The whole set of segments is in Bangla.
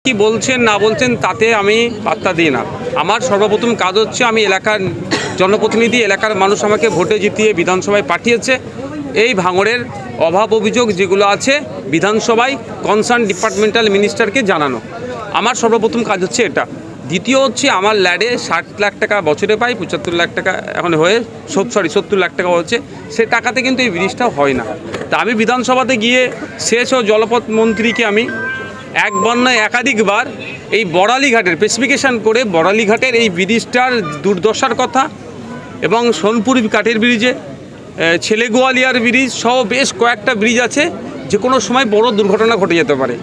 কি বলছেন না বলছেন তাতে আমি পাত্তা দিই না। আমার সর্বপ্রথম কাজ হচ্ছে, আমি এলাকার জনপ্রতিনিধি, এলাকার মানুষ আমাকে ভোটে জিতিয়ে বিধানসভায় পাঠিয়েছে। এই ভাঙড়ের অভাব অভিযোগ যেগুলো আছে বিধানসভায় কনসার্ন ডিপার্টমেন্টাল মিনিস্টারকে জানানো। আমার সর্বপ্রথম কাজ হচ্ছে এটা। দ্বিতীয় হচ্ছে, আমার ল্যাডে 60 লাখ টাকা বছরে পাই, 75 লাখ টাকা এখন হয়ে 70 লাখ টাকা হচ্ছে। সে টাকাতে কিন্তু এই ব্রিজটা হয় না। তা আমি বিধানসভাতে গিয়ে সেচ ও জলপথ মন্ত্রীকে আমি একবার নয় একাধিকবার এই বড়ালিঘাটের স্পেসিফিকেশান করে বড়ালিঘাটের এই ব্রিজটার দুর্দশার কথা এবং সোনপুর কাঠের ব্রিজে ছেলেগোয়ালিয়ার ব্রিজ সহ বেশ কয়েকটা ব্রিজ আছে, যে কোনো সময় বড় দুর্ঘটনা ঘটে যেতে পারে।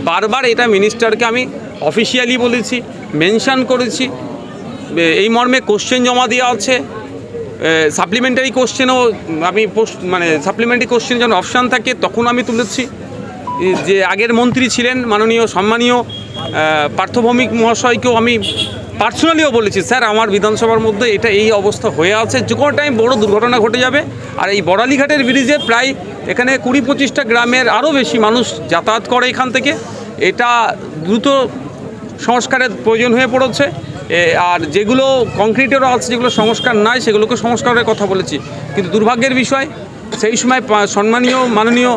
বারবার এটা মিনিস্টারকে আমি অফিসিয়ালি বলেছি, মেনশান করেছি, এই মর্মে কোশ্চেন জমা দেওয়া আছে। সাপ্লিমেন্টারি কোশ্চেনও আমি সাপ্লিমেন্টারি কোশ্চেন যখন অপশান থাকে তখন আমি তুলেছি। যে আগের মন্ত্রী ছিলেন মাননীয় সম্মানীয় পার্থভৌমিক মহাশয়কেও আমি পার্সোনালিও বলেছি, স্যার আমার বিধানসভার মধ্যে এটা এই অবস্থা হয়ে আছে, যে কোনো টাইম বড় দুর্ঘটনা ঘটে যাবে। আর এই বড়ালিঘাটের ব্রিজে প্রায় এখানে 20-25টা গ্রামের আরও বেশি মানুষ যাতায়াত করে এখান থেকে। এটা দ্রুত সংস্কারের প্রয়োজন হয়ে পড়েছে। আর যেগুলো কংক্রিটেরও আছে, যেগুলো সংস্কার নাই, সেগুলোকে সংস্কারের কথা বলেছি। কিন্তু দুর্ভাগ্যের বিষয়, সেই সময় সম্মানীয় মাননীয়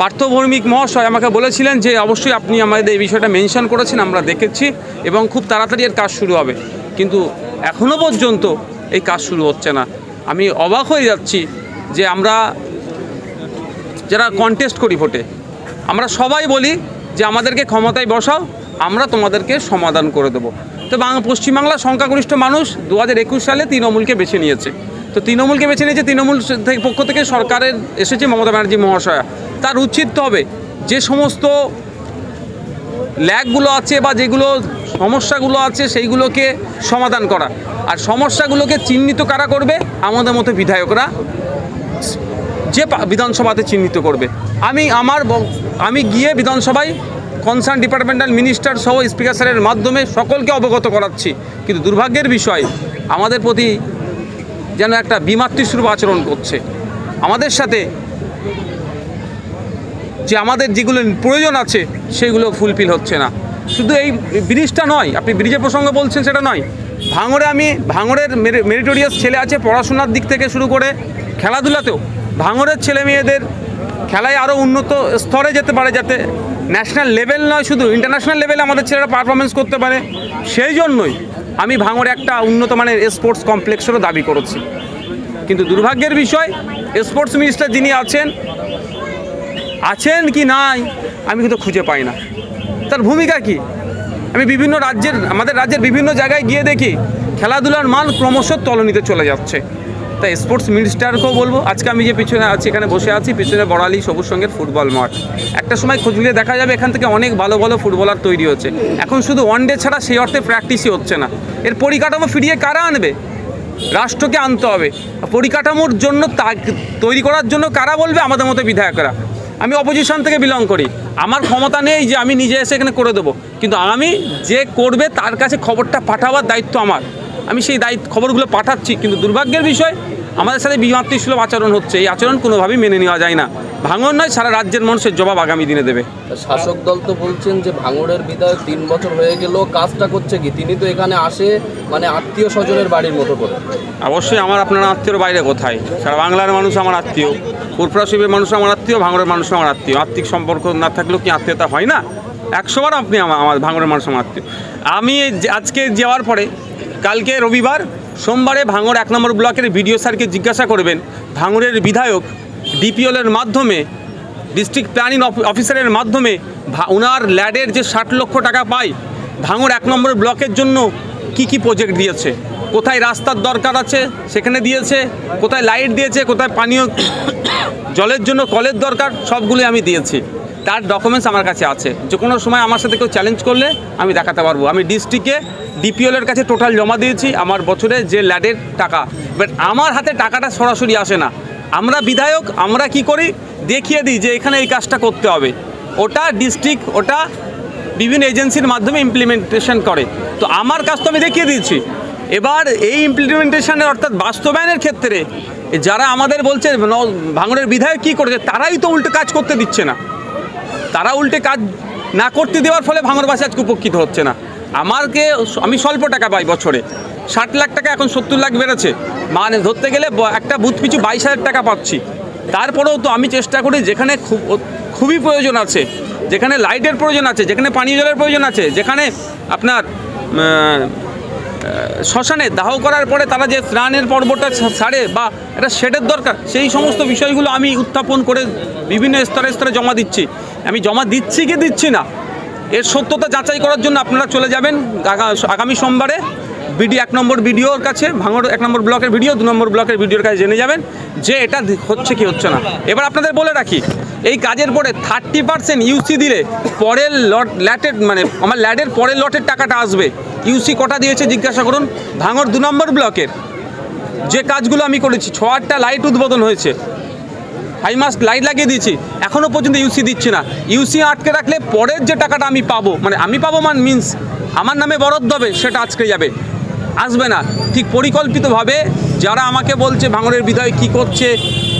পার্থভৌমিক মহাশয় আমাকে বলেছিলেন যে অবশ্যই আপনি আমাদের এই বিষয়টা মেনশন করেছেন, আমরা দেখেছি এবং খুব তাড়াতাড়ি এর কাজ শুরু হবে। কিন্তু এখনও পর্যন্ত এই কাজ শুরু হচ্ছে না। আমি অবাক হয়ে যাচ্ছি যে আমরা যারা কন্টেস্ট করি ভোটে, আমরা সবাই বলি যে আমাদেরকে ক্ষমতায় বসাও, আমরা তোমাদেরকে সমাধান করে দেবো। তো পশ্চিমবাংলার সংখ্যাগরিষ্ঠ মানুষ 2021 সালে তৃণমূলকে বেছে নিয়েছে। তো তৃণমূলকে বেছে নিয়েছে, তৃণমূল পক্ষ থেকে সরকারের এসেছে মমতা ব্যানার্জি মহাশয়া। তার উচিত হবে যে সমস্ত ল্যাগগুলো আছে বা যেগুলো সমস্যাগুলো আছে সেইগুলোকে সমাধান করা। আর সমস্যাগুলোকে চিহ্নিত কারা করবে? আমাদের মতো বিধায়করা, যে বিধানসভাতে চিহ্নিত করবে। আমি গিয়ে বিধানসভায় কনসার্ন ডিপার্টমেন্টাল মিনিস্টার সহ স্পিকার স্যারের মাধ্যমে সকলকে অবগত করাচ্ছি। কিন্তু দুর্ভাগ্যের বিষয়, আমাদের প্রতি যেন একটা বিমাতৃস্বরূপ আচরণ করছে। আমাদের সাথে যে আমাদের যেগুলো প্রয়োজন আছে সেগুলো ফুলফিল হচ্ছে না। শুধু এই ব্রিজটা নয়, আপনি ব্রিজের প্রসঙ্গে বলছেন, সেটা নয়। ভাঙড়ের মেরিটোরিয়াস ছেলে আছে, পড়াশোনার দিক থেকে শুরু করে খেলাধুলাতেও ভাঙড়ের ছেলে মেয়েদের খেলায় আরও উন্নত স্তরে যেতে পারে, যাতে ন্যাশনাল লেভেল নয় শুধু ইন্টারন্যাশনাল লেভেলে আমাদের ছেলেরা পারফরমেন্স করতে পারে। সেই জন্যই আমি ভাঙড়ে একটা উন্নত মানের স্পোর্টস কমপ্লেক্সেরও দাবি করেছি। কিন্তু দুর্ভাগ্যের বিষয়, স্পোর্টস মিনিস্টার যিনি আছেন কি নাই আমি কিন্তু খুঁজে পাই না। তার ভূমিকা কি? আমি আমাদের রাজ্যের বিভিন্ন জায়গায় গিয়ে দেখি খেলাধুলার মান ক্রমশ তলানিতে চলে যাচ্ছে। তাই স্পোর্টস মিনিস্টারকেও বলবো, আজকে আমি যে পিছনে আছি, এখানে বসে আছি, পিছনে বড়ালি সবুজ সঙ্গের ফুটবল মাঠ। একটা সময় খোঁজ নিলে দেখা যাবে এখান থেকে অনেক ভালো ভালো ফুটবলার তৈরি হচ্ছে। এখন শুধু ওয়ানডে ছাড়া সেই অর্থে প্র্যাকটিসই হচ্ছে না। এর পরিকাঠামো ফিরিয়ে কারা আনবে? রাষ্ট্রকে আনতে হবে। পরিকাঠামোর জন্য তৈরি করার জন্য কারা বলবে? আমাদের মতো বিধায়করা। আমি অপোজিশন থেকে বিলং করি, আমার ক্ষমতা নেই যে আমি নিজে এসে এখানে করে দেবো, কিন্তু আমি যে করবে তার কাছে খবরটা পাঠাবার দায়িত্ব আমার। আমি সেই খবরগুলো পাঠাচ্ছি। কিন্তু দুর্ভাগ্যের বিষয়, আমাদের সাথে বিমাতৃসুলভ আচরণ হচ্ছে। এই আচরণ কোনোভাবেই মেনে নেওয়া যায় না। ভাঙড় নয়, সারা রাজ্যের মানুষের জবাব আগামী দিনে দেবে। শাসক দল তো বলছেন যে ভাঙড়ের বিধায়ক 3 বছর হয়ে গেল, কাজটা করছে কি? তিনি তো এখানে আসে আত্মীয় স্বজনের বাড়ির মতো করে। অবশ্যই আমার আপনারা আত্মীয়র বাইরে কোথায়? সারা বাংলার মানুষ আমার আত্মীয়, ফুরফুরা মানুষ আমার আত্মীয়, ভাঙড়ের মানুষ আমার আত্মীয়। আত্মিক সম্পর্ক না থাকলেও কি আত্মীয়তা হয় না? 100 বার আপনি আমার ভাঙড়ের মানুষ আমার আত্মীয়। আমি আজকে যাওয়ার পরে কালকে রবিবার, সোমবারে ভাঙড় 1 নম্বর ব্লকের বিডিও স্যারকে জিজ্ঞাসা করবেন, ভাঙড়ের বিধায়ক ডিপিএলের মাধ্যমে, ডিস্ট্রিক্ট প্ল্যানিং অফিসারের মাধ্যমে ওনার ল্যাডের যে 60 লক্ষ টাকা পায়, ভাঙড় 1 নম্বর ব্লকের জন্য কি প্রজেক্ট দিয়েছে, কোথায় রাস্তার দরকার আছে সেখানে দিয়েছে, কোথায় লাইট দিয়েছে, কোথায় পানীয় জলের জন্য কলের দরকার, সবগুলোই আমি দিয়েছি। তার ডকুমেন্টস আমার কাছে আছে। যে কোনো সময় আমার সাথে কেউ চ্যালেঞ্জ করলে আমি দেখাতে পারবো। আমি ডিস্ট্রিক্টে ডিপিএলের কাছে টোটাল জমা দিয়েছি আমার বছরে যে ল্যাডের টাকা। বাট আমার হাতে টাকাটা সরাসরি আসে না। আমরা বিধায়ক, আমরা কি করি? দেখিয়ে দিই যে এখানে এই কাজটা করতে হবে। ওটা ডিস্ট্রিক্ট, ওটা বিভিন্ন এজেন্সির মাধ্যমে ইমপ্লিমেন্টেশন করে। তো আমার কাজ তো আমি দেখিয়ে দিয়েছি। এবার এই ইমপ্লিমেন্টেশনের অর্থাৎ বাস্তবায়নের ক্ষেত্রে যারা আমাদের বলছে ভাঙড়ের বিধায়ক কী করেছে, তারাই তো উল্টে কাজ করতে দিচ্ছে না। তারা উল্টে কাজ না করতে দেওয়ার ফলে ভাঙড়বাসী আজকে উপকৃত হচ্ছে না। আমি স্বল্প টাকা পাই বছরে, 60 লাখ টাকা এখন 70 লাখ বেড়েছে, মানে ধরতে গেলে একটা বুথ পিছু 22,000 টাকা পাচ্ছি। তারপরেও তো আমি চেষ্টা করি যেখানে খুবই প্রয়োজন আছে, যেখানে লাইটের প্রয়োজন আছে, যেখানে পানীয় জলের প্রয়োজন আছে, যেখানে আপনার শ্মশানে দাহ করার পরে তারা যে স্নানের পর্বটা ছাড়ে বা একটা শেডের দরকার, সেই সমস্ত বিষয়গুলো আমি উত্থাপন করে বিভিন্ন স্তরে স্তরে জমা দিচ্ছি। আমি জমা দিচ্ছি কি দিচ্ছি না, এর সত্যতা যাচাই করার জন্য আপনারা চলে যাবেন আগামী সোমবারে বিডি 1 নম্বর ভিডিওর কাছে, ভাঙড় 1 নম্বর ব্লকের ভিডিও, 2 নম্বর ব্লকের ভিডিওর কাছে জেনে যাবেন যে এটা হচ্ছে কি হচ্ছে না। এবার আপনাদের বলে রাখি, এই কাজের পরে 30% ইউসি দিলে পরের ল্যাটের মানে আমার ল্যাডের পরের লটের টাকাটা আসবে। ইউসি কটা দিয়েছে জিজ্ঞাসা করুন। ভাঙড় 2 নম্বর ব্লকের যে কাজগুলো আমি করেছি, 6-8টা লাইট উদ্বোধন হয়েছে, হাইমাস্ট লাইট লাগিয়ে দিয়েছি, এখনও পর্যন্ত ইউসি দিচ্ছি না। ইউসি আটকে রাখলে পরের যে টাকাটা আমি পাবো, মানে আমি পাবো মিনস আমার নামে বরাদ্দ হবে, সেটা আজকে যাবে, আসবে না। ঠিক পরিকল্পিতভাবে যারা আমাকে বলছে ভাঙড়ের বিধায়ক কী করছে,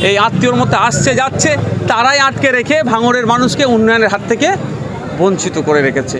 এই আত্মীয়র মধ্যে আসছে যাচ্ছে, তারাই আটকে রেখে ভাঙড়ের মানুষকে উন্নয়নের হাত থেকে বঞ্চিত করে রেখেছে।